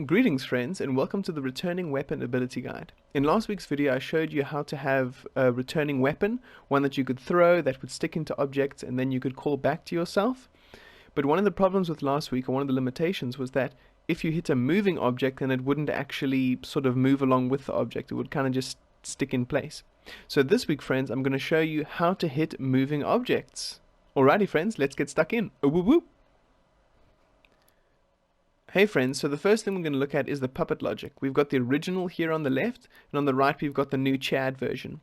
Greetings friends, and welcome to the Returning Weapon Ability Guide. In last week's video I showed you how to have a returning weapon, one that you could throw that would stick into objects and then you could call back to yourself. But one of the problems with last week, or one of the limitations, was that if you hit a moving object then it wouldn't actually sort of move along with the object, it would kind of just stick in place. So this week friends, I'm going to show you how to hit moving objects. Alrighty friends, let's get stuck in. Ooooh. Hey friends, so the first thing we're going to look at is the puppet logic. We've got the original here on the left, and on the right we've got the new Chad version.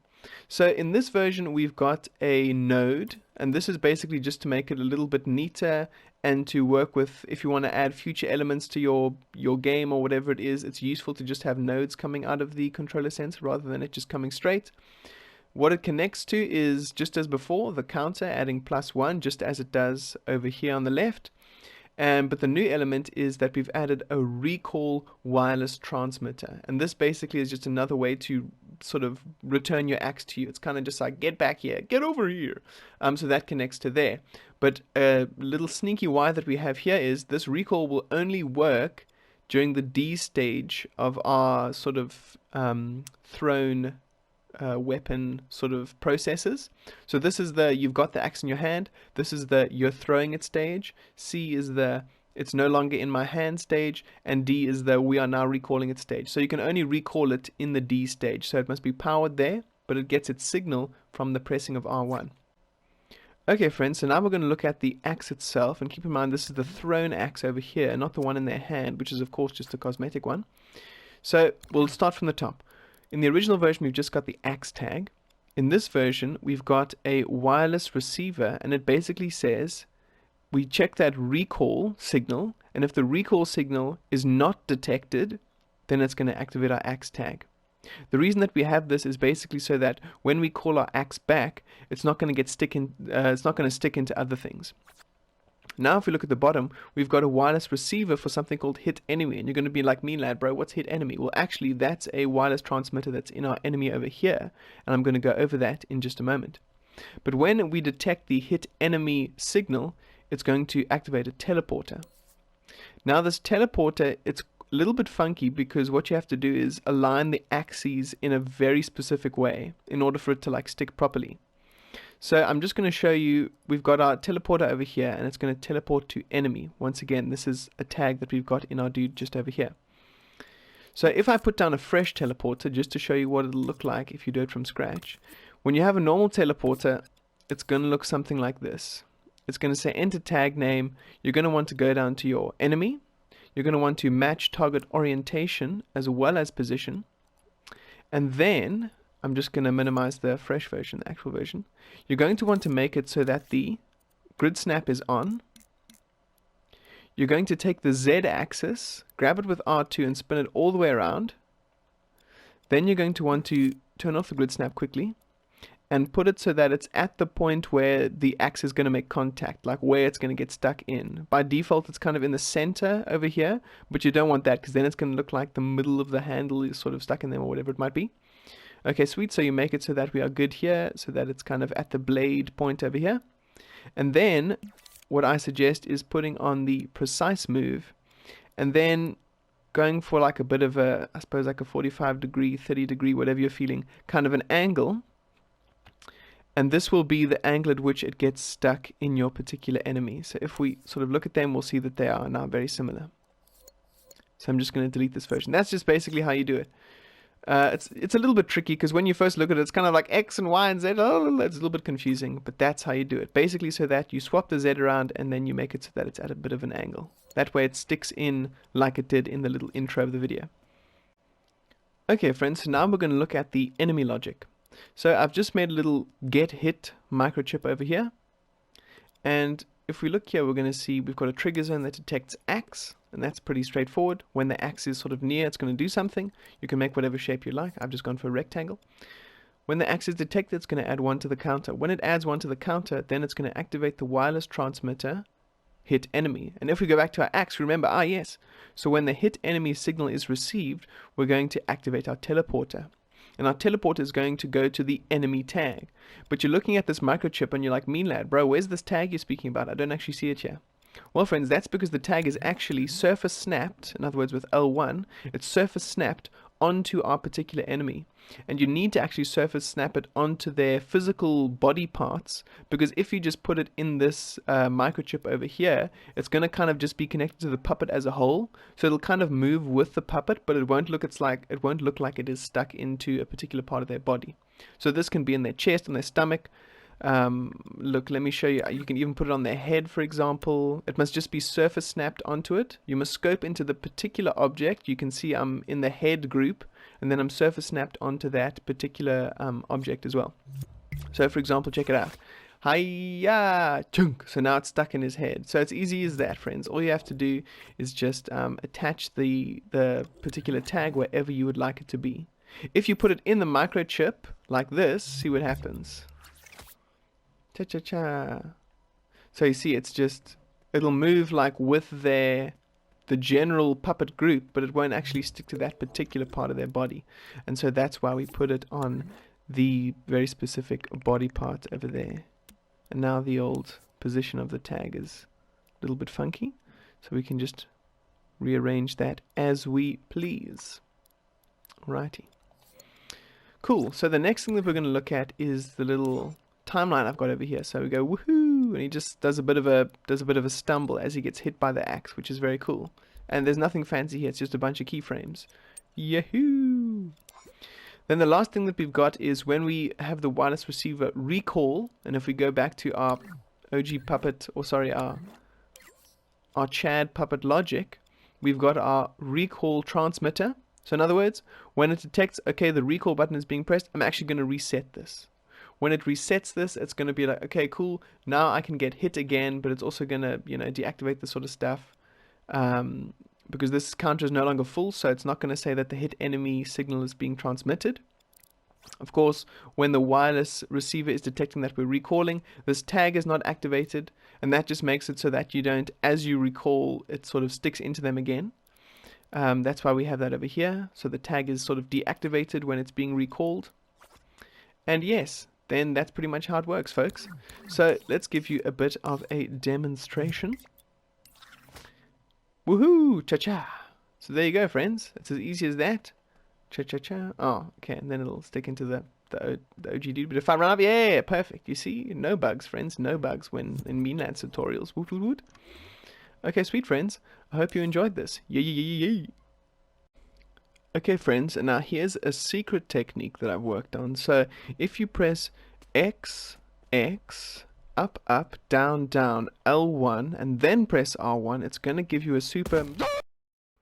So in this version we've got a node, and this is basically just to make it a little bit neater and to work with if you want to add future elements to your game or whatever it is. It's useful to just have nodes coming out of the controller sensor rather than it just coming straight. What it connects to is, just as before, the counter adding +1 just as it does over here on the left. But the new element is that we've added a recall wireless transmitter, and this basically is just another way to sort of return your axe to you. It's kind of just like, get back here, get over here. So that connects to there. But a little sneaky wire that we have here is this recall will only work during the D stage of our sort of thrown weapon sort of processes. So this is the you've got the axe in your hand, this is the you're throwing it stage, C is the it's no longer in my hand stage, and D is the we are now recalling it stage. So you can only recall it in the D stage, so it must be powered there, but it gets its signal from the pressing of R1. Okay friends, so now we're going to look at the axe itself, and keep in mind this is the thrown axe over here, not the one in their hand, which is of course just a cosmetic one. So we'll start from the top. In the original version we've just got the axe tag. In this version we've got a wireless receiver, and it basically says we check that recall signal, and if the recall signal is not detected then it's going to activate our axe tag. The reason that we have this is basically so that when we call our axe back it's not going to stick into other things. Now if we look at the bottom, we've got a wireless receiver for something called hit enemy, and you're going to be like, me lad bro, what's hit enemy? Well actually that's a wireless transmitter that's in our enemy over here, and I'm going to go over that in just a moment. But when we detect the hit enemy signal, it's going to activate a teleporter. Now this teleporter, it's a little bit funky because what you have to do is align the axes in a very specific way in order for it to like stick properly. So I'm just going to show you, we've got our teleporter over here, and it's going to teleport to enemy. Once again, this is a tag that we've got in our dude just over here. So if I put down a fresh teleporter, just to show you what it'll look like if you do it from scratch, when you have a normal teleporter, it's going to look something like this. It's going to say enter tag name. You're going to want to go down to your enemy. You're going to want to match target orientation as well as position. And then I'm just going to minimize the fresh version, the actual version. You're going to want to make it so that the grid snap is on. You're going to take the Z axis, grab it with R2 and spin it all the way around. Then you're going to want to turn off the grid snap quickly and put it so that it's at the point where the axe is going to make contact, like where it's going to get stuck in. By default it's kind of in the center over here, but you don't want that because then it's going to look like the middle of the handle is sort of stuck in there or whatever it might be. Okay, sweet, so you make it so that we are good here, so that it's kind of at the blade point over here. And then what I suggest is putting on the precise move, and then going for like a bit of a, I suppose like a 45 degree, 30 degree, whatever you're feeling, kind of an angle. And this will be the angle at which it gets stuck in your particular enemy. So if we sort of look at them, we'll see that they are now very similar. So I'm just going to delete this version. That's just basically how you do it. It's a little bit tricky because when you first look at it, it's kind of like X and Y and Z. Oh, it's a little bit confusing, but that's how you do it. Basically so that you swap the Z around and then you make it so that it's at a bit of an angle. That way it sticks in like it did in the little intro of the video. Okay friends, so now we're going to look at the enemy logic. So I've just made a little get hit microchip over here. And if we look here, we're going to see we've got a trigger zone that detects axe, and that's pretty straightforward. When the axe is sort of near, it's going to do something. You can make whatever shape you like. I've just gone for a rectangle. When the axe is detected, it's going to add 1 to the counter. When it adds 1 to the counter, then it's going to activate the wireless transmitter hit enemy. And if we go back to our axe, remember, yes. So when the hit enemy signal is received, we're going to activate our teleporter. And our teleporter is going to go to the enemy tag. But you're looking at this microchip and you're like, mean lad, bro, where's this tag you're speaking about? I don't actually see it here. Well, friends, that's because the tag is actually surface snapped. In other words, with L1, it's surface snapped onto our particular enemy. And you need to actually surface snap it onto their physical body parts, because if you just put it in this microchip over here, it's going to kind of just be connected to the puppet as a whole. So it'll kind of move with the puppet, but it won't look like it is stuck into a particular part of their body. So this can be in their chest, on their stomach. Look, let me show you. You can even put it on their head, for example. It must just be surface snapped onto it. You must scope into the particular object. You can see I'm in the head group, and then I'm surface snapped onto that particular object as well. So, for example, check it out. Hiya, chunk. So now it's stuck in his head. So it's easy as that, friends. All you have to do is just attach the particular tag wherever you would like it to be. If you put it in the microchip like this, see what happens. Cha-cha-cha. So you see, it'll move like with the general puppet group, but it won't actually stick to that particular part of their body. And so that's why we put it on the very specific body part over there. And now the old position of the tag is a little bit funky, so we can just rearrange that as we please. Righty. Cool. So the next thing that we're going to look at is the little timeline I've got over here. So we go woohoo, and he just does a bit of a stumble as he gets hit by the axe, which is very cool. And there's nothing fancy here, it's just a bunch of keyframes. Yahoo! Then the last thing that we've got is when we have the wireless receiver recall, and if we go back to our OG puppet, or sorry, our Chad puppet logic, we've got our recall transmitter. So in other words, when it detects, okay, the recall button is being pressed, I'm actually going to reset this. When it resets this, it's going to be like, okay, cool, now I can get hit again, but it's also going to, deactivate this sort of stuff. Because this counter is no longer full, so it's not going to say that the hit enemy signal is being transmitted. Of course, when the wireless receiver is detecting that we're recalling, this tag is not activated, and that just makes it so that you don't, as you recall, it sort of sticks into them again. That's why we have that over here. So the tag is sort of deactivated when it's being recalled. And yes, then that's pretty much how it works, folks. So let's give you a bit of a demonstration. Woohoo! Cha-cha! So there you go, friends. It's as easy as that. Cha-cha-cha. Oh, okay, and then it'll stick into the OG dude. But if I run up, yeah, perfect. You see? No bugs, friends. No bugs when in Meanlands tutorials. Woot, woot, woot. Okay, sweet friends. I hope you enjoyed this. Yay. Okay, friends, and now here's a secret technique that I've worked on. So if you press X, X, up, up, down, down, L1, and then press R1, it's going to give you a super...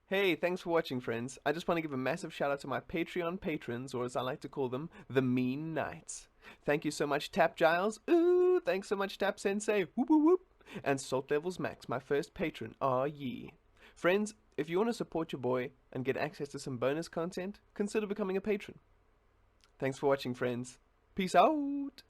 Hey, thanks for watching, friends. I just want to give a massive shout out to my Patreon patrons, or as I like to call them, the Mean Knights. Thank you so much, Tap Giles. Ooh, thanks so much, Tap Sensei. Whoop, whoop, whoop. And Salt Levels Max, my first patron. Aw, yeah. Friends, if you want to support your boy and get access to some bonus content, consider becoming a patron. Thanks for watching, friends. Peace out.